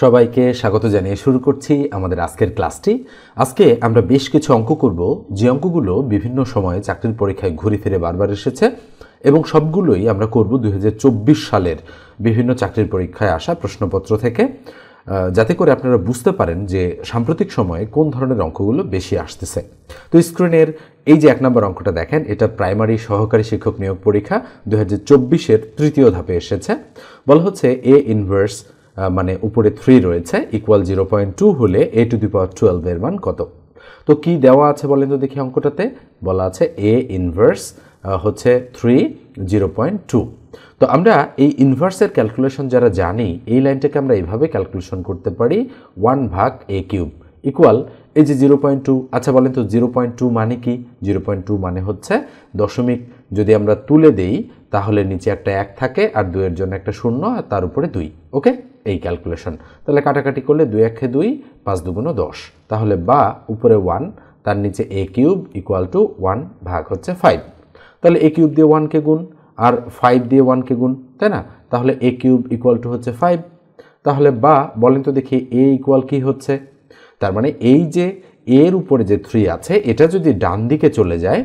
সবাইকে স্বাগত জানিয়ে শুরু করছি আমাদের আজকের ক্লাসটি। আজকে আমরা বেশ কিছু অঙ্ক করব, যে অঙ্কগুলো বিভিন্ন সময়ে চাকরির পরীক্ষায় ঘুরে ফিরে বারবার এসেছে এবং সবগুলোই আমরা করব 2024 সালের বিভিন্ন চাকরির পরীক্ষায় আসা প্রশ্নপত্র থেকে, যাতে করে আপনারা বুঝতে পারেন যে সাম্প্রতিক সময়ে কোন ধরনের অঙ্কগুলো বেশি আসতেছে। তো স্ক্রিনের এই যে 1 নম্বর অঙ্কটা দেখেন, এটা প্রাইমারি সহকারী শিক্ষক নিয়োগ পরীক্ষা 2024-এর তৃতীয় ধাপে এসেছে। বলা হচ্ছে এ ইনভার্স মানে উপরে 3 রয়েছে ইকুয়াল 0.2 হলে a টু দি পাওয়ার 12 এর মান কত। তো কি দেওয়া আছে বলেন তো দেখি। অঙ্কটাতে বলা আছে a ইনভার্স হচ্ছে 3 0.2। তো আমরা এই ইনভার্সের ক্যালকুলেশন যারা জানি, এই লাইনটাকে আমরা এইভাবে ক্যালকুলেশন করতে পারি 1 ভাগ a কিউব ইকুয়াল এই যে 0.2। আচ্ছা বলেন তো 0.2 মানে কি? 0.2 মানে হচ্ছে দশমিক যদি আমরা তুলে দেই তাহলে নিচে একটা 1 থাকে আর 2 এর জন্য একটা 0 আর তার উপরে 2। ওকে, এই ক্যালকুলেশন। তাহলে কাটাকাটি করলে 2 1 2 5 2 10, তাহলে বা উপরে 1 তার নিচে a কিউব ইকুয়াল টু 1 ভাগ হচ্ছে 5। তাহলে a কিউব দিয়ে 1 কে গুণ আর 5 দিয়ে 1 কে গুণ, তাই না? তাহলে a কিউব ইকুয়াল টু হচ্ছে 5। তাহলে বা বলেন তো দেখি a ইকুয়াল কি হচ্ছে। তার মানে এই যে এর উপরে যে 3 আছে এটা যদি ডান দিকে চলে যায়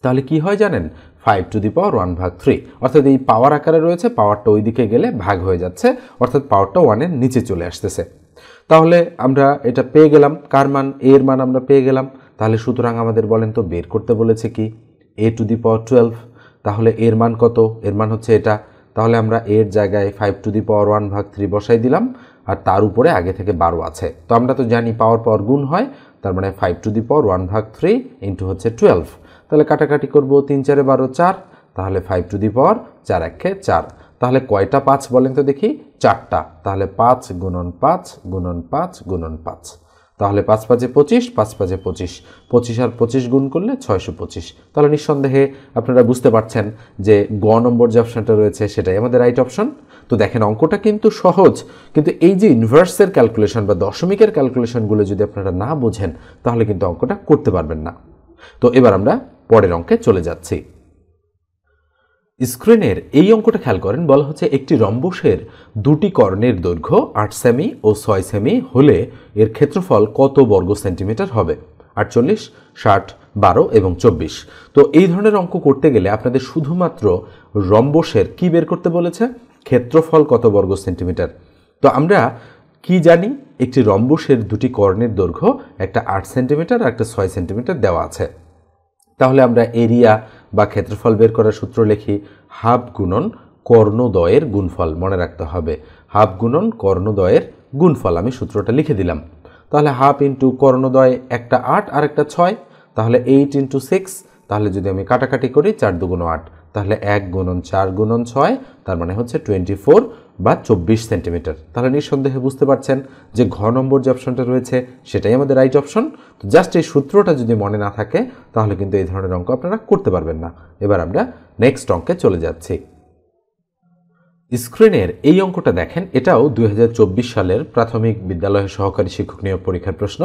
তাহলে কি হয় জানেন? 5 টু দি পাওয়ার 1 ভাগ 3, অর্থাৎ এই পাওয়ার আকারে রয়েছে, পাওয়ারটা ওই দিকে গেলে ভাগ হয়ে যাচ্ছে, অর্থাৎ পাওয়ারটা 1 এর নিচে চলে আসতেছে। তাহলে আমরা এটা পেয়ে গেলাম, কার মান? এর মান আমরা পেয়ে গেলাম। তাহলে সুতরাং আমাদের বলেন তো বের করতে বলেছে কি a টু দি পাওয়ার 12। তাহলে এর মান কত? এর মান হচ্ছে এটা। তাহলে আমরা এর জায়গায় 5 টু দি পাওয়ার 1 ভাগ 3 বসাই দিলাম, আর তার উপরে আগে থেকে 12 আছে। তো আমরা তো জানি পাওয়ার পাওয়ার গুণ হয়, তার মানে 5 টু দি পাওয়ার 1 ভাগ 3 ইন্টু হচ্ছে 12। তাহলে কাটাকাটি করবো, 3 4 12 4, তাহলে 5 টু দি পাওয়ার 4 1 4। তাহলে কয়টা 5 বলেন তো দেখি? 4টা। তাহলে 5 গুণন 5 গুণন 5 গুণন 5, তাহলে 5 5 25, 5 5 25, 25 আর 25 গুণ করলে 625। তাহলে নিঃসন্দেহে আপনারা বুঝতে পারছেন যে গ নম্বর যে অপশনটা রয়েছে সেটাই আমাদের রাইট অপশন। তো দেখেন অঙ্কটা কিন্তু সহজ, কিন্তু এই যে ইনভার্সের ক্যালকুলেশন বা দশমিকের ক্যালকুলেশনগুলো যদি আপনারা না বোঝেন তাহলে কিন্তু অঙ্কটা করতে পারবেন না। তো এবার আমরা পরের অঙ্কে চলে যাচ্ছি। স্ক্রিনের এই অঙ্কটা খেয়াল করেন, বলা হচ্ছে একটি রম্বসের দুটি কর্ণের দৈর্ঘ্য 8 সেমি ও 6 সেমি হলে এর ক্ষেত্রফল কত বর্গ সেন্টিমিটার হবে? 48, 60, 12 এবং 24। তো এই ধরনের অঙ্ক করতে গেলে আপনাদের শুধুমাত্র রম্বসের কি বের করতে বলেছে? ক্ষেত্রফল কত বর্গ সেন্টিমিটার। তো আমরা কি জানি? একটি রম্বসের দুটি কর্ণের দৈর্ঘ্য একটা 8 সেন্টিমিটার আর একটা 6 সেন্টিমিটার দেওয়া আছে। তাহলে আমরা এরিয়া বা ক্ষেত্রফল বের করার সূত্র লিখি, হাফ গুণন কর্ণদ্বয়ের গুণফল। মনে রাখতে হবে হাফ গুণন কর্ণদ্বয়ের গুণফল। আমি সূত্রটা লিখে দিলাম। তাহলে হাফ ইন্টু কর্ণদ্বয়, একটা 8 আর একটা 6, তাহলে 8 ইন্টু 6। তাহলে যদি আমি কাটাকাটি করি 4 2 8, তাহলে 1 গুণন 4 গুণন 6, তার মানে হচ্ছে 24 বা 24 সেন্টিমিটার। তাহলে নিঃসন্দেহে বুঝতে পারছেন যে ঘ নম্বর যে অপশনটা রয়েছে সেটাই আমাদের রাইট অপশন। তো জাস্ট এই সূত্রটা যদি মনে না থাকে তাহলে কিন্তু এই ধরনের অঙ্ক আপনারা করতে পারবেন না। এবার আমরা নেক্সট অঙ্কে চলে যাচ্ছি। স্ক্রিনের এই অঙ্কটা দেখেন, এটাও 2024 সালের প্রাথমিক বিদ্যালয়ের সহকারী শিক্ষক নিয়োগ পরীক্ষার প্রশ্ন।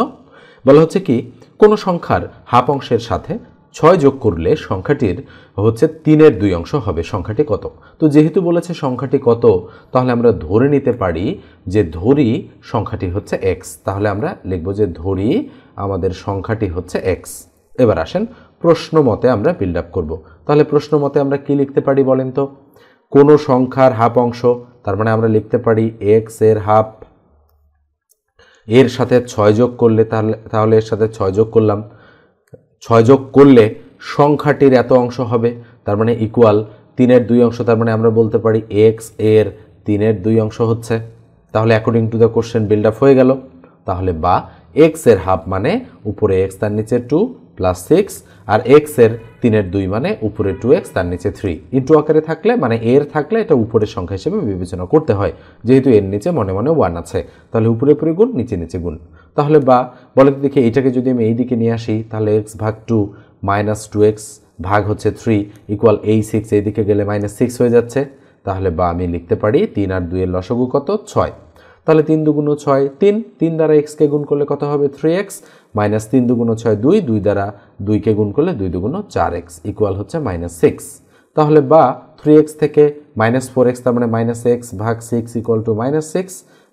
বলা হচ্ছে কি কোনো সংখ্যার হাফ অংশের সাথে 6 যোগ করলে সংখ্যাটির হচ্ছে 3 2 অংশ হবে, সংখ্যাটি কত? তো যেহেতু বলেছে সংখ্যাটি কত, তাহলে আমরা ধরে নিতে পারি যে ধরি সংখ্যাটি হচ্ছে x। তাহলে আমরা লিখব যে ধরি আমাদের সংখ্যাটি হচ্ছে x। এবার আসেন প্রশ্ন মতে আমরা বিল্ড আপ করবো। তাহলে প্রশ্ন মতে আমরা কি লিখতে পারি বলেন তো? কোনো সংখ্যার হাফ অংশ, তার মানে আমরা লিখতে পারি x এর হাফ, এর সাথে 6 যোগ করলে তাহলে এর সাথে 6 যোগ করলাম, 6 যোগ করলে সংখ্যাটির এত অংশ হবে, তার মানে ইকুয়াল 3 2 অংশ। তার মানে আমরা বলতে পারি x এর 3 2 অংশ হচ্ছে। তাহলে according to the question build up হয়ে গেল। তাহলে বা x এর হাফ মানে উপরে x তার নিচে 2 প্লাস 6, আর x এর 3 2 মানে উপরে 2x তার নিচে 3 ইন্টু আকারে থাকলে মানে এর থাকলে এটা উপরের সংখ্যা হিসেবে বিবেচনা করতে হয়, যেহেতু এর নিচে মনে মনে 1 আছে। তাহলে উপরে উপরে গুণ, নিচে নিচে গুণ। তাহলে বা বলে দেখি এইটাকে যদি আমি এই দিকে নিয়ে আসি তাহলে x ভাগ 2 মাইনাস 2x ভাগ হচ্ছে 3 ইকুয়াল এই 6 এইদিকে গেলে মাইনাস 6 হয়ে যাচ্ছে। তাহলে বা আমি লিখতে পারি 3 আর 2 এর লসাগু কত? 6। তাহলে 3 2 6 3, 3 দ্বারা x কে গুণ করলে কত হবে? 3x মাইনাস 3 2 6 2, 2 দ্বারা 2 কে গুণ করলে 2 2 4x ইকুয়াল হচ্ছে মাইনাস 6। তাহলে বা 3x থেকে মাইনাস 4x, তার মানে মাইনাস x ভাগ 6 equal to minus 6,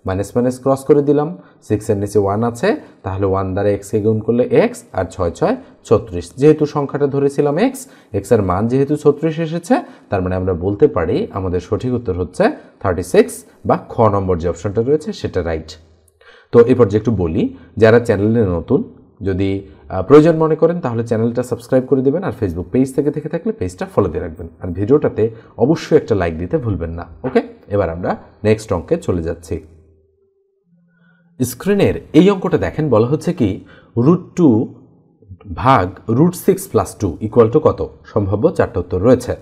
minus minus cross করে দিলাম, 6 এর নিচে 1 আছে, তাহলে 1 দ্বারা এক্সকে গুণ করলে এক্স, আর 6 6 36। যেহেতু সংখ্যাটা ধরেছিলাম এক্স, এক্সের মান যেহেতু 36 এসেছে, তার মানে আমরা বলতে পারি আমাদের সঠিক উত্তর হচ্ছে 36 বা খ নম্বর যে অপশনটা রয়েছে সেটা রাইট। তো এরপর যে একটু বলি, যারা চ্যানেলে নতুন, যদি প্রয়োজন মনে করেন তাহলে চ্যানেলটা সাবস্ক্রাইব করে দেবেন, আর ফেসবুক পেজ থেকে দেখে থাকলে পেজটা ফলো দিয়ে রাখবেন, আর ভিডিওটাতে অবশ্যই একটা লাইক দিতে ভুলবেন না। ওকে, এবার আমরা নেক্সট অঙ্কে চলে যাচ্ছি। স্ক্রিনের এই অঙ্কটা দেখেন, বলা হচ্ছে কি √2 ভাগ √6 + 2 = কত? সম্ভাব্য 4টা উত্তর রয়েছে।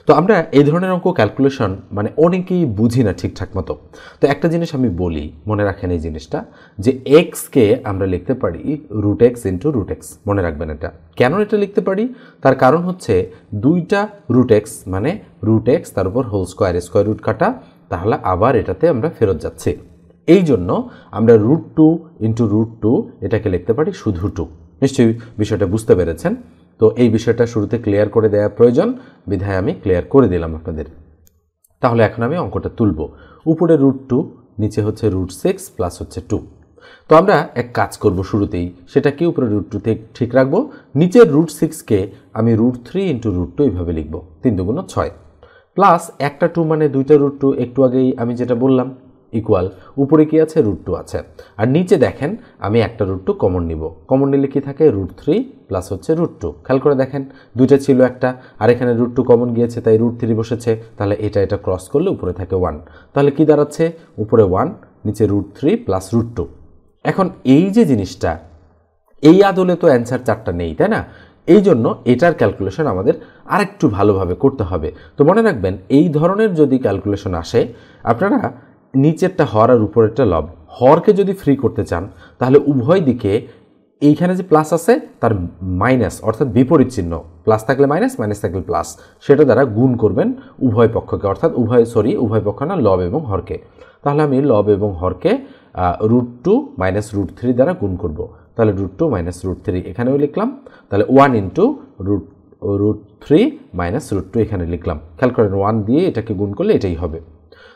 তো আমরা এই ধরনের অঙ্ক ক্যালকুলেশন মানে অনেকেই বুঝি না ঠিকঠাক মতো। তো একটা জিনিস আমি বলি, মনে রাখেন এই জিনিসটা, যে এক্সকে আমরা লিখতে পারি √x × √x। মনে রাখবেন এটা। কেন এটা লিখতে পারি? তার কারণ হচ্ছে দুইটা √x মানে √x তার উপর হোল স্কয়ার রুট কাটা, তাহলে আবার এটাতে আমরা ফেরত যাচ্ছি। এই জন্য আমরা √2 × √2 এটাকে লিখতে পারি শুধু 2। নিশ্চয়ই বিষয়টা বুঝতে পেরেছেন। তো এই বিষয়টা শুরুতে ক্লিয়ার করে দেওয়া প্রয়োজন, বিধায় আমি ক্লিয়ার করে দিলাম আপনাদের। তাহলে এখন আমি অঙ্কটা তুলব। উপরে √2, নিচে হচ্ছে √6 প্লাস হচ্ছে 2। তো আমরা এক কাজ করব শুরুতেই, সেটা কি উপরে √2 ঠিক রাখবো, নিচের √6কে আমি √3 × √2 এইভাবে লিখব, 3 × 6 প্লাস একটা 2 মানে দুইটা √2, একটু আগেই আমি যেটা বললাম, ইকুয়াল উপরে কি আছে √2 আছে, আর নিচে দেখেন আমি একটা √2 কমন নিব। কমন নিলে কি থাকে √3 প্লাস হচ্ছে √2। খেয়াল করে দেখেন, দুইটা ছিল একটা, আর এখানে √2 কমন গিয়েছে তাই √3 বসেছে, তাহলে এটা ক্রস করলে উপরে থাকে 1। তাহলে কি দাঁড়াচ্ছে? উপরে 1, নিচে √3 প্লাস √2। এখন এই যে জিনিসটা, এই আদলে তো অ্যান্সার 4টা নেই, তাই না? এই জন্য এটার ক্যালকুলেশন আমাদের আরেকটু ভালোভাবে করতে হবে। তো মনে রাখবেন, এই ধরনের যদি ক্যালকুলেশন আসে, আপনারা নিচেরটা হর আর উপরেরটা লব, হরকে যদি ফ্রি করতে চান তাহলে উভয় দিকে এইখানে যে প্লাস আছে তার মাইনাস, অর্থাৎ বিপরীত চিহ্ন, প্লাস থাকলে মাইনাস, মাইনাস থাকলে প্লাস, সেটা দ্বারা গুণ করবেন উভয় পক্ষকে, অর্থাৎ উভয় পক্ষ না, লব এবং হরকে। তাহলে আমি লব এবং হরকে √2 - √3 দ্বারা গুণ করব। তাহলে √2 - √3 এখানেও লিখলাম, তাহলে 1 × √3 - √2 এখানে লিখলাম। খেয়াল করেন 1 দিয়ে এটাকে গুণ করলে এটাই হবে।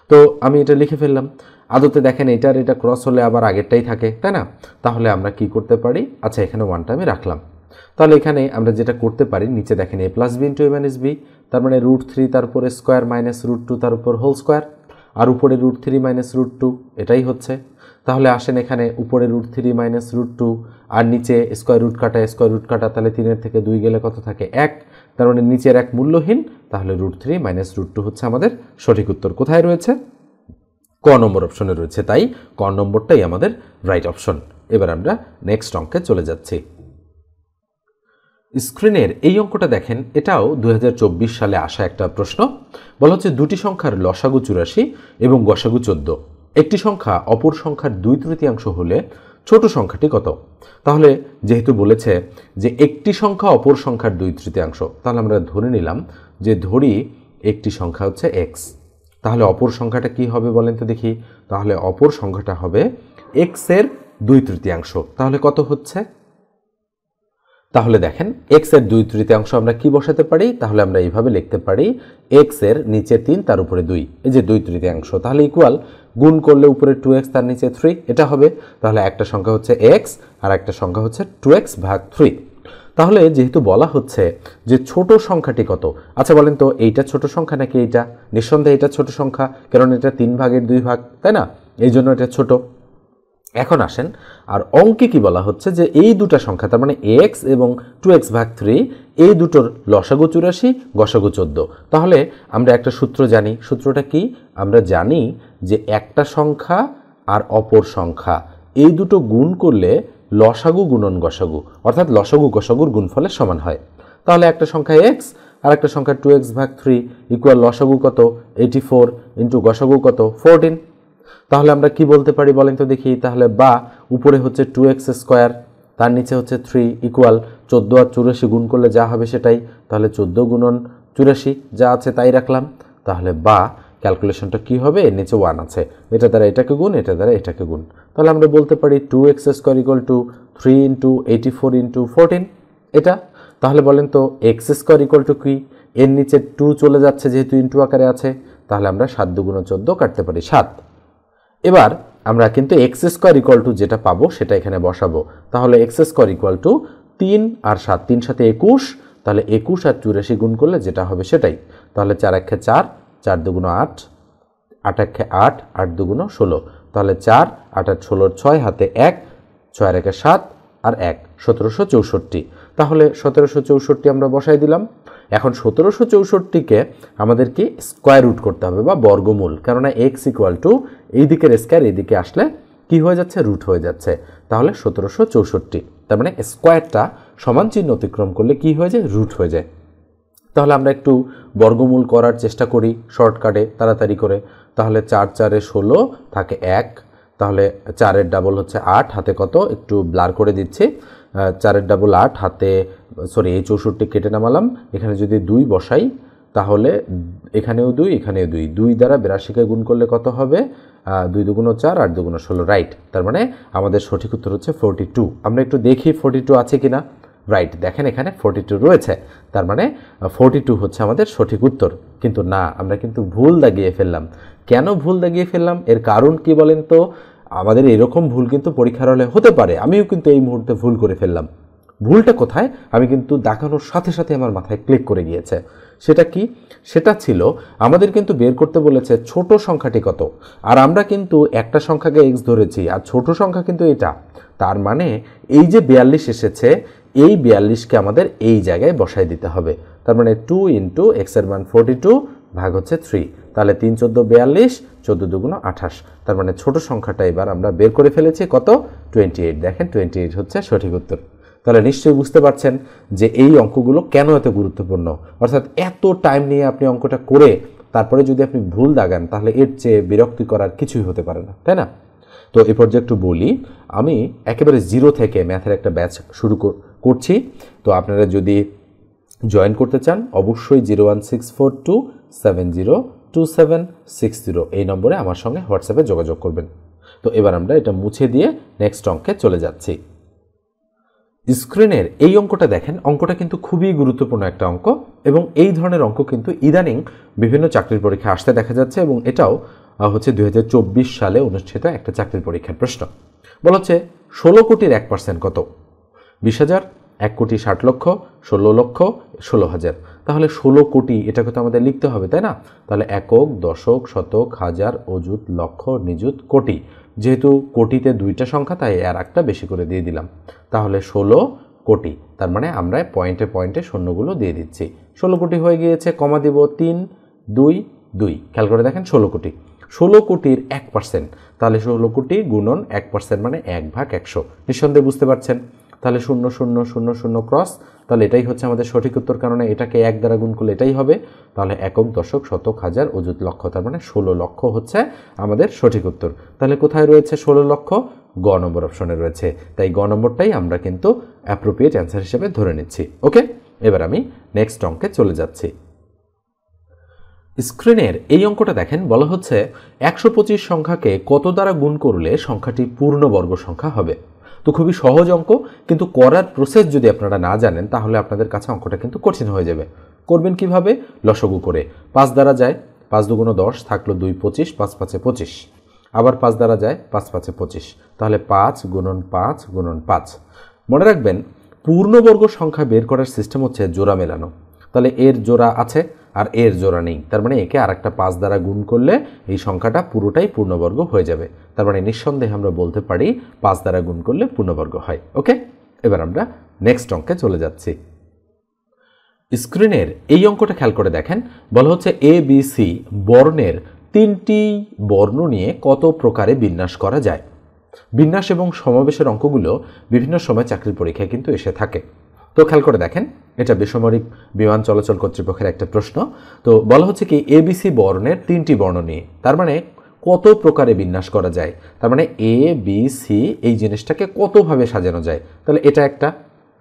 তো আমি এটা লিখে ফেললাম। আদতে দেখেন এটা ক্রস হলে আবার আগেরটাই থাকে, তাই না? তাহলে আমরা কি করতে পারি? আচ্ছা, এখানে 1টা আমি রাখলাম। তাহলে এখানে আমরা যেটা করতে পারি, নিচে দেখেন a + b × a - b, তার মানে √3 তার উপরে স্কোয়ার মাইনাস √2 তার উপর হোল স্কোয়ার, আর উপরে √3 - √2 এটাই হচ্ছে। তাহলে আসেন এখানে উপরে √3 - √2 আর নিচে স্কোয়ার রুট কাটা, তাহলে 3 থেকে 2 গেলে কত থাকে? 1। তার মানে নিচের 1 মূল্যহীন, তাহলে √3 - √2 হচ্ছে আমাদের সঠিক উত্তর। কোথায় রয়েছে? ক নম্বর অপশনে রয়েছে, তাই ক নম্বরটাই আমাদের রাইট অপশন। এবার আমরা নেক্সট অঙ্কে চলে যাচ্ছি। স্ক্রিনের এই অঙ্কটা দেখেন, এটাও 2024 সালে আসা একটা প্রশ্ন। বলা হচ্ছে দুটি সংখ্যার লসাগু 84 এবং গসাগু 14। একটি সংখ্যা অপর সংখ্যার 2/3 হলে ছোট সংখ্যাটি কত? তাহলে যেহেতু বলেছে যে একটি সংখ্যা অপর সংখ্যার 2/3, তাহলে আমরা ধরে নিলাম যে ধরি একটি সংখ্যা হচ্ছে x, তাহলে অপর সংখ্যাটা কি হবে বলেন তো দেখি? তাহলে অপর সংখ্যাটা হবে x এর 2/3। তাহলে কত হচ্ছে? তাহলে দেখেন x এর 2/3 আমরা কি বসাতে পারি? তাহলে আমরা এইভাবে লিখতে পারি x এর নিচে 3 তার উপরে 2, এই যে 2/3, তাহলে ইকুয়াল গুণ করলে উপরে 2x তার নিচে 3 এটা হবে। তাহলে একটা সংখ্যা হচ্ছে x আর একটা সংখ্যা হচ্ছে 2x ভাগ 3। তাহলে যেহেতু বলা হচ্ছে যে ছোট সংখ্যাটি কত, আচ্ছা বলেন তো এইটা ছোট সংখ্যা নাকি এইটা? নিঃসন্দেহে এটা ছোট সংখ্যা, কারণ এটা 3 ভাগের 2 ভাগ, তাই না? এই জন্য এটা ছোট। এখন আসেন, আর অঙ্কে কি বলা হচ্ছে যে এই দুটা সংখ্যা, তার মানে x এবং 2x ভাগ 3, এই দুটোর লসাগু 84, গসাগু 14। তাহলে আমরা একটা সূত্র জানি। সূত্রটা কি? আমরা জানি যে একটা সংখ্যা আর অপর সংখ্যা এই দুটো গুণ করলে লসাগু গুণন গসাগু, অর্থাৎ লসাগু গসাগুর গুণফলের সমান হয়। তাহলে একটা সংখ্যা x আর একটা সংখ্যা 2x ভাগ 3 ইকুয়াল লসাগু কত? 84 ইন্টু গসাগু কত? 14। তাহলে আমরা কি বলতে পারি বলেন তো দেখি? তাহলে বা উপরে হচ্ছে 2x স্কোয়ার, তার নিচে হচ্ছে 3 ইকুয়াল 14 আর 84 গুণ করলে যা হবে সেটাই, তাহলে 14 গুণন 84 যা আছে তাই রাখলাম। তাহলে বা ক্যালকুলেশনটা কি হবে? এর নিচে 1 আছে, এটা দ্বারা এটাকে গুণ, এটা দ্বারা এটাকে গুণ, তাহলে আমরা বলতে পারি 2x স্কোয়ার ইকুয়াল টু 3 × 84 × 14 এটা। তাহলে বলেন তো x স্কোয়ার ইকুয়াল টু কি? এর নিচে 2 চলে যাচ্ছে যেহেতু ইন্টু আকারে আছে, তাহলে আমরা 7 × 2 = 14 কাটতে পারি 7। এবার আমরা কিন্তু এক্স স্কোয়ার ইকুয়াল টু যেটা পাবো সেটা এখানে বসাবো। তাহলে এক্স স্কোয়ার ইকুয়াল টু 3 আর 7, 3 সাথে 21, তাহলে 21 আর 84 গুণ করলে যেটা হবে সেটাই। তাহলে 4 একে 4, 4 দুগুণ 8, 8 একে 8, 8 দুগুণ 16, তাহলে 4, 8 আর 16, 6 হাতে 1, 6 আর একে 7 আর 1, 1764। তাহলে 1764 আমরা বসাই দিলাম। এখন 1764কে আমাদেরকে স্কোয়ার রুট করতে হবে বা বর্গমূল, কেননা এক্স ইকুয়াল টু এই দিকের স্কোয়ার এইদিকে আসলে কি হয়ে যাচ্ছে, রুট হয়ে যাচ্ছে। তাহলে 1764, তার মানে স্কোয়ারটা সমান চিহ্ন অতিক্রম করলে কি হয়ে যায়, রুট হয়ে যায়। তাহলে আমরা একটু বর্গমূল করার চেষ্টা করি শর্টকাটে তাড়াতাড়ি করে। তাহলে 4 4 16 থাকে 1, তাহলে 4 ডাবল হচ্ছে 8, হাতে কত একটু ব্লার করে দিচ্ছি, 4 ডাবল 8, হাতে সরি এই 64 কেটে নামালাম। এখানে যদি 2 বসাই তাহলে এখানেও 2, এখানেও 2, 2 দ্বারা 82কে গুণ করলে কত হবে, 2 দুগুণ 4, 8 দুগুণ 16, রাইট। তার মানে আমাদের সঠিক উত্তর হচ্ছে 42। আমরা একটু দেখি 42 আছে কিনা। রাইট, দেখেন এখানে 42 রয়েছে, তার মানে 42 হচ্ছে আমাদের সঠিক উত্তর। কিন্তু না, আমরা কিন্তু ভুল দাগিয়ে ফেললাম। কেন ভুল দাগিয়ে ফেললাম, এর কারণ কি বলেন তো? আমাদের এরকম ভুল কিন্তু পরীক্ষার হলে হতে পারে, আমিও কিন্তু এই মুহূর্তে ভুল করে ফেললাম। ভুলটা কোথায়, আমি কিন্তু দেখানোর সাথে সাথে আমার মাথায় ক্লিক করে গিয়েছে। সেটা কি? সেটা ছিল আমাদের কিন্তু বের করতে বলেছে ছোট সংখ্যাটি কত, আর আমরা কিন্তু একটা সংখ্যাকে এক্স ধরেছি, আর ছোট সংখ্যা কিন্তু এটা। তার মানে এই যে 42 এসেছে, এই 42কে আমাদের এই জায়গায় বসাই দিতে হবে। তার মানে 2 ইন্টু এক্সের মান 42 ভাগ হচ্ছে 3, তাহলে 3 14 42, 14 দুগুণ 28। তার মানে ছোট সংখ্যাটা এবার আমরা বের করে ফেলেছি কত, 28। দেখেন 28 হচ্ছে সঠিক উত্তর। তাহলে নিশ্চয়ই বুঝতে পারছেন যে এই অঙ্কগুলো কেন এত গুরুত্বপূর্ণ। অর্থাৎ এত টাইম নিয়ে আপনি অঙ্কটা করে তারপরে যদি আপনি ভুল দাগান তাহলে এর চেয়ে বিরক্তি করার কিছুই হতে পারে না, তাই না? তো এই পর্যায়ে একটু বলি, আমি একেবারে 0 থেকে ম্যাথের একটা ব্যাচ শুরু করছি। তো আপনারা যদি জয়েন করতে চান অবশ্যই 01642702760 এই নম্বরে আমার সঙ্গে হোয়াটসঅ্যাপে যোগাযোগ করবেন। তো এবার আমরা এটা মুছে দিয়ে নেক্সট অঙ্কে চলে যাচ্ছি। স্ক্রিনের এই অঙ্কটা দেখেন, অঙ্কটা কিন্তু খুবই গুরুত্বপূর্ণ একটা অঙ্ক, এবং এই ধরনের অঙ্ক কিন্তু ইদানিং বিভিন্ন চাকরির পরীক্ষা আসতে দেখা যাচ্ছে, এবং এটাও হচ্ছে 2024 সালে অনুষ্ঠিত একটা চাকরির পরীক্ষার প্রশ্ন। বলা হচ্ছে 16 কোটির 1% কত? 20,000, 1 কোটি 60 লক্ষ, 16 লক্ষ, 16,000। তাহলে 16 কোটি এটাকে তো আমাদের লিখতে হবে, তাই না? তাহলে একক, দশক, শতক, হাজার, অযুত, লক্ষ, নিযুত, কোটি। যেহেতু কোটিতে 2টা সংখ্যা তাই আর একটা বেশি করে দিয়ে দিলাম। তাহলে 16 কোটি, তার মানে আমরা পয়েন্টে পয়েন্টে শূন্যগুলো দিয়ে দিচ্ছি। 16 কোটি হয়ে গিয়েছে, কমা দিব 3 2 2। খেয়াল করে দেখেন 16 কোটি, 16 কোটির 1%, তাহলে 16 কোটি গুণন 1% মানে 1/100। নিঃসন্দেহে বুঝতে পারছেন। তাহলে 0 0 0 0 ক্রস, তাহলে এটাই হচ্ছে আমাদের সঠিক উত্তর, কারণ এটাকে 1 দ্বারা গুণ করলে এটাই হবে। তাহলে একক, দশক, শতক, হাজার, অযুত, লক্ষ, তার মানে 16 লক্ষ হচ্ছে আমাদের সঠিক উত্তর। তাহলে কোথায় রয়েছে 16 লক্ষ? গ নম্বর অপশনে রয়েছে, তাই গ নম্বরটাই আমরা কিন্তু অ্যাপ্রোপ্রিয়েট অ্যান্সার হিসেবে ধরে নিচ্ছি। ওকে, এবার আমি নেক্সট অঙ্কে চলে যাচ্ছি। স্ক্রিনের এই অঙ্কটা দেখেন, বলা হচ্ছে 125 সংখ্যাকে কত দ্বারা গুণ করলে সংখ্যাটি পূর্ণবর্গ সংখ্যা হবে। তো খুবই সহজ অঙ্ক, কিন্তু করার প্রসেস যদি আপনারা না জানেন তাহলে আপনাদের কাছে অঙ্কটা কিন্তু কঠিন হয়ে যাবে। করবেন কিভাবে? লসাগু করে। 5 দ্বারা যায়, 5 দুগুণ 10, থাকলো 2 25, 5 5 25। আবার 5 দ্বারা যায়, 5 5 25, তাহলে 5 গুণন 5 গুণন 5। মনে রাখবেন পূর্ণবর্গ সংখ্যা বের করার সিস্টেম হচ্ছে জোড়া মেলানো। তাহলে এর জোড়া আছে আর এর জোড়া নেই, তার মানে একে আর একটা 5 দ্বারা গুণ করলে এই সংখ্যাটা পুরোটাই পূর্ণবর্গ হয়ে যাবে। তার মানে নিঃসন্দেহে আমরা বলতে পারি 5 দ্বারা গুণ করলে পূর্ণবর্গ হয়। ওকে, এবার আমরা নেক্সট অঙ্কে চলে যাচ্ছি। স্ক্রিনের এই অঙ্কটা খেয়াল করে দেখেন, বলা হচ্ছে ABC বর্ণের 3টি বর্ণ নিয়ে কত প্রকারে বিন্যাস করা যায়। বিন্যাস এবং সমাবেশের অঙ্কগুলো বিভিন্ন সময় চাকরির পরীক্ষায় কিন্তু এসে থাকে। তো খেয়াল করে দেখেন, এটা বেসামরিক বিমান চলাচল কর্তৃপক্ষের একটা প্রশ্ন। তো বলা হচ্ছে কি ABC বর্ণের 3টি বর্ণ নিয়ে, তার মানে কত প্রকারে বিন্যাস করা যায়। তার মানে ABC এই জিনিসটাকে কতভাবে সাজানো যায়। তাহলে এটা একটা,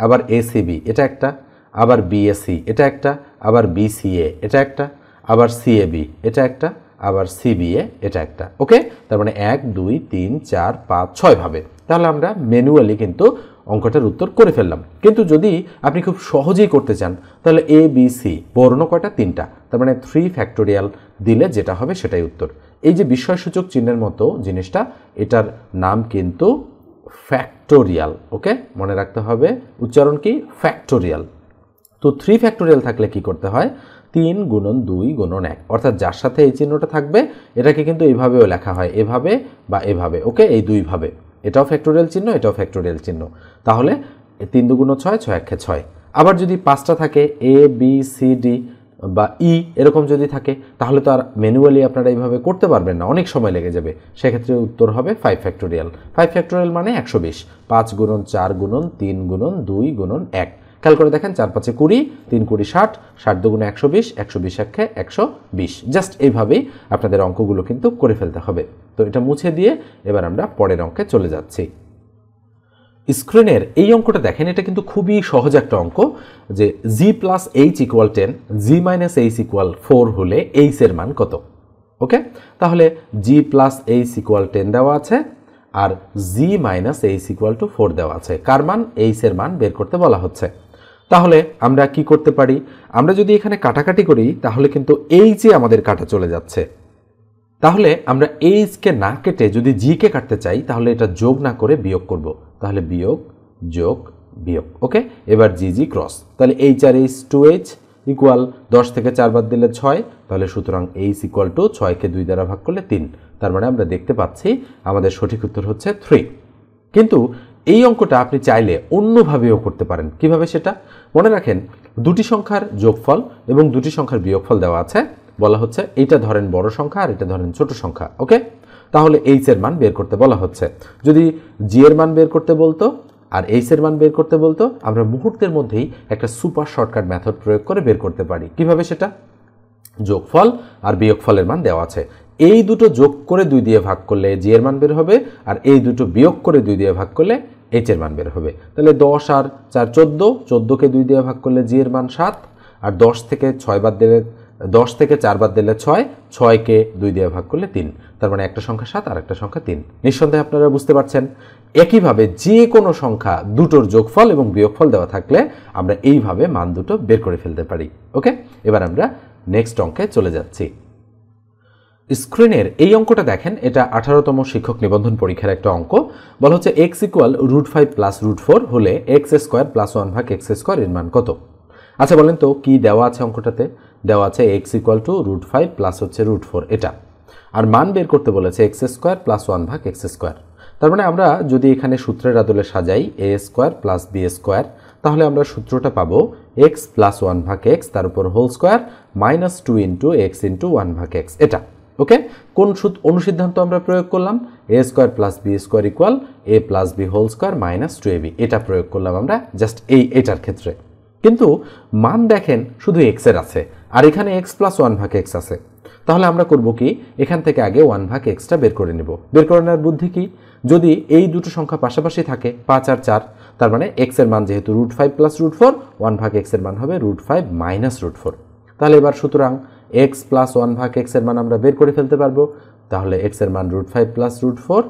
আবার ACB এটা একটা, আবার BAC এটা একটা, আবার BCA এটা একটা, আবার CAB এটা একটা, আবার CBA এটা একটা। ওকে, তার মানে 1 2 3 4 5 6 ভাবে। তাহলে আমরা ম্যানুয়ালি কিন্তু অঙ্কটার উত্তর করে ফেললাম। কিন্তু যদি আপনি খুব সহজেই করতে চান তাহলে ABC বর্ণ কয়টা? 3টা, তার মানে 3 ফ্যাক্টোরিয়াল দিলে যেটা হবে সেটাই উত্তর। এই যে বিস্ময়সূচক চিহ্নের মতো জিনিসটা, এটার নাম কিন্তু ফ্যাক্টোরিয়াল। ওকে, মনে রাখতে হবে উচ্চারণ কি, ফ্যাক্টোরিয়াল। তো 3 ফ্যাক্টোরিয়াল থাকলে কি করতে হয়, 3 গুণন 2 গুণন 1, অর্থাৎ যার সাথে এই চিহ্নটা থাকবে এটাকে কিন্তু এইভাবেও লেখা হয়, এভাবে বা এভাবে। ওকে, এই দুইভাবে, এটাও ফ্যাক্টোরিয়াল চিহ্ন, এটাও ফ্যাক্টোরিয়াল চিহ্ন। তাহলে 3 2 6, 6 1 6। আবার যদি 5টা থাকে, এ বি সি ডি বা ই এরকম যদি থাকে, তাহলে তো আর ম্যানুয়ালি আপনারা এইভাবে করতে পারবেন না, অনেক সময় লেগে যাবে। সেক্ষেত্রে উত্তর হবে 5 ফ্যাক্টোরিয়াল। 5 ফ্যাক্টোরিয়াল মানে 120, 5 গুণন 4 গুণন 3 গুণন 2 গুণন 1। খেয়াল করে দেখেন, 4 5 20, 3 20 60, 60 দুগুণে 120, 120 একে 120। জাস্ট এইভাবেই আপনাদের অঙ্কগুলো কিন্তু করে ফেলতে হবে। তো এটা মুছে দিয়ে এবার আমরা পরের অঙ্কে চলে যাচ্ছি। স্ক্রিনের এই অঙ্কটা দেখেন, এটা কিন্তু খুবই সহজ একটা অঙ্ক, যে জি প্লাস এইচ ইকুয়াল 10, জি মাইনাস এইচ ইকুয়াল 4 হলে এইচ এর মান কত। ওকে, তাহলে জি প্লাস এইচ ইকুয়াল 10 দেওয়া আছে আর জি মাইনাস এইচ ইকুয়াল টু 4 দেওয়া আছে। কার মান, এইচ এর মান বের করতে বলা হচ্ছে। তাহলে আমরা কি করতে পারি, আমরা যদি এখানে কাটাকাটি করি তাহলে কিন্তু এইচে আমাদের কাটা চলে যাচ্ছে। তাহলে আমরা এইচকে না কেটে যদি জিকে কাটতে চাই, তাহলে এটা যোগ না করে বিয়োগ করব। তাহলে বিয়োগ যোগ বিয়োগ। ওকে, এবার জি জি ক্রস, তাহলে H R H 2h equal 10 থেকে 4 বাদ দিলে 6, তাহলে সুতরাং এইচ ইকুয়াল টু 6কে 2 দ্বারা ভাগ করলে 3। তার মানে আমরা দেখতে পাচ্ছি আমাদের সঠিক উত্তর হচ্ছে 3। কিন্তু এই অঙ্কটা আপনি চাইলে অন্যভাবেও করতে পারেন। কিভাবে সেটা মনে রাখেন, দুটি সংখ্যার যোগফল এবং দুটি সংখ্যার বিয়োগফল দেওয়া আছে, বলা হচ্ছে এইটা ধরেন বড় সংখ্যা আর এটা ধরেন ছোট সংখ্যা। ওকে, তাহলে এইচ এর মান বের করতে বলা হচ্ছে। যদি জি এর মান বের করতে বলতো আর এইচ এর মান বের করতে বলতো, আমরা মুহূর্তের মধ্যেই একটা সুপার শর্টকাট মেথড প্রয়োগ করে বের করতে পারি। কিভাবে সেটা, যোগফল আর বিয়োগফলের মান দেওয়া আছে, এই দুটো যোগ করে 2 দিয়ে ভাগ করলে জি এর মান বের হবে, আর এই দুটো বিয়োগ করে 2 দিয়ে ভাগ করলে এইচ এর মান বের হবে। তাহলে 10 আর 4 14, 14কে 2 দিয়ে ভাগ করলে জি এর মান 7, আর 10 থেকে 4 বাদ দিলে 6, 6কে 2 দিয়ে ভাগ করলে 3। তার মানে একটা সংখ্যা 7 আর একটা সংখ্যা 3। নিঃসন্দেহে আপনারা বুঝতে পারছেন। একইভাবে যে কোনো সংখ্যা দুটোর যোগফল এবং বিয়োগফল দেওয়া থাকলে আমরা এইভাবে মান দুটো বের করে ফেলতে পারি। ওকে, এবার আমরা নেক্সট অঙ্কে চলে যাচ্ছি। স্ক্রিনের এই অঙ্কটা দেখেন, এটা 18তম শিক্ষক নিবন্ধন পরীক্ষার একটা অঙ্ক। বলা হচ্ছে এক্স ইকুয়াল √5 প্লাস √4 হলে এক্স স্কোয়ার প্লাস 1 ভাগ এক্স স্কোয়ার এর মান কত। আচ্ছা বলেন তো কি দেওয়া আছে অঙ্কটাতে, দেওয়া আছে এক্স ইকুয়াল টু √5 প্লাস হচ্ছে √4 এটা, আর মান বের করতে বলেছে এক্স স্কোয়ার প্লাস 1 ভাগ এক্স স্কোয়ার। তার মানে আমরা যদি এখানে সূত্রের আদলে সাজাই এ স্কোয়ার প্লাস বি স্কোয়ার, তাহলে আমরা সূত্রটা পাবো এক্স প্লাস 1 ভাগ এক্স তার উপর whole square minus 2 into X into 1 ভাগ এক্স। এটা ওকে, কোন অনুসিদ্ধান্ত আমরা প্রয়োগ করলাম, a square plus b square equal a plus b whole square minus 2ab, এটা প্রয়োগ করলাম আমরা জাস্ট এটার ক্ষেত্রে। কিন্তু মান দেখেন শুধু এক্স এর আছে আর এখানে এক্স প্লাস 1 ভাগ এক্স আছে। তাহলে আমরা করব কি, এখান থেকে আগে 1 ভাগ এক্সটা বের করে নেব। বের করে নেওয়ার বুদ্ধি কি, যদি এই দুটো সংখ্যা পাশাপাশি থাকে 5 আর 4, তার মানে এক্স এর মান যেহেতু √5 প্লাস √4, 1 ভাগ এক্স এর মান হবে √5 মাইনাস √4। তাহলে এবার সুতরাং এক্স প্লাস 1 ভাগ এক্স এর মান আমরা বের করে ফেলতে পারবো। তাহলে এক্স এর মান √5 প্লাস √4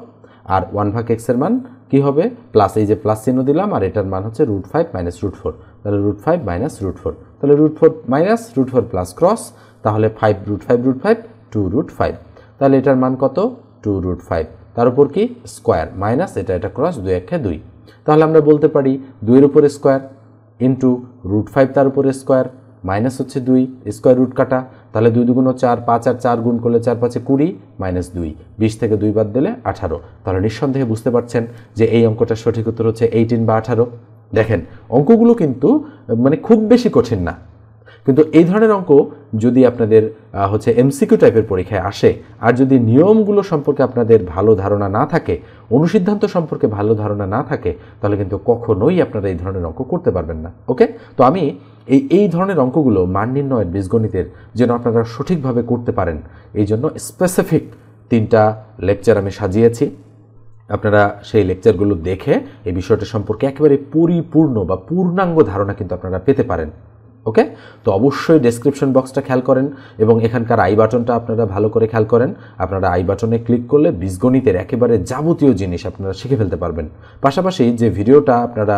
আর 1 ভাগ এক্স এর মান কি হবে, প্লাস, এই যে প্লাস চিহ্ন দিলাম, আর এটার মান হচ্ছে √5 মাইনাস √4, তাহলে √5 মাইনাস √4, তাহলে √4 মাইনাস √4 প্লাস ক্রস, তাহলে 5 √5 2√5, তাহলে এটার মান কত 2√5, তার উপর কি স্কোয়ার মাইনাস এটা ক্রস 2 একে 2, তাহলে আমরা বলতে পারি 2 এর উপরে স্কোয়ার ইন্টু √5 তার উপরে স্কোয়ার মাইনাস হচ্ছে 2 স্কোয়ার রুট কাটা, তাহলে 2 2 4, 5 আর 4 গুণ করলে 4 5 20 মাইনাস 2, 20 থেকে 2 বাদ দিলে 18। তাহলে নিঃসন্দেহে বুঝতে পারছেন যে এই অঙ্কটার সঠিক উত্তর হচ্ছে 18 বা 18। দেখেন অঙ্কগুলো কিন্তু মানে খুব বেশি কঠিন না, কিন্তু এই ধরনের অঙ্ক যদি আপনাদের হচ্ছে এমসিকিউ টাইপের পরীক্ষায় আসে আর যদি নিয়মগুলো সম্পর্কে আপনাদের ভালো ধারণা না থাকে, অনুসিদ্ধান্ত সম্পর্কে ভালো ধারণা না থাকে, তাহলে কিন্তু কখনোই আপনারা এই ধরনের অঙ্ক করতে পারবেন না। ওকে, তো আমি এই ধরনের অঙ্কগুলো মান নির্ণয়ের বীজগণিতের যেন আপনারা সঠিকভাবে করতে পারেন, এই জন্য স্পেসিফিক 3টা লেকচার আমি সাজিয়েছি। আপনারা সেই লেকচারগুলো দেখে এই বিষয়টা সম্পর্কে একেবারে পরিপূর্ণ বা পূর্ণাঙ্গ ধারণা কিন্তু আপনারা পেতে পারেন। ওকে, তো অবশ্যই ডেসক্রিপশন বক্সটা খেয়াল করেন এবং এখানকার আই বাটনটা আপনারা ভালো করে খেয়াল করেন। আপনারা আই বাটনে ক্লিক করলে বীজগণিতের একেবারে যাবতীয় জিনিস আপনারা শিখে ফেলতে পারবেন। পাশাপাশি যে ভিডিওটা আপনারা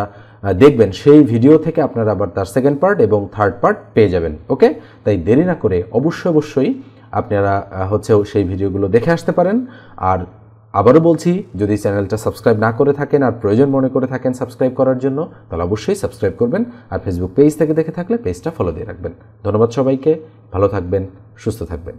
দেখবেন সেই ভিডিও থেকে আপনারা আবার তার সেকেন্ড পার্ট এবং থার্ড পার্ট পেয়ে যাবেন। ওকে, তাই দেরি না করে অবশ্যই আপনারা হচ্ছে সেই ভিডিওগুলো দেখে আসতে পারেন। আর আবারও বলছি, যদি চ্যানেলটা সাবস্ক্রাইব না করে থাকেন আর প্রয়োজন মনে করে থাকেন সাবস্ক্রাইব করার জন্য, তাহলে অবশ্যই সাবস্ক্রাইব করবেন। আর ফেসবুক পেজ থেকে দেখে থাকলে পেজটা ফলো দিয়ে রাখবেন। ধন্যবাদ সবাইকে, ভালো থাকবেন, সুস্থ থাকবেন।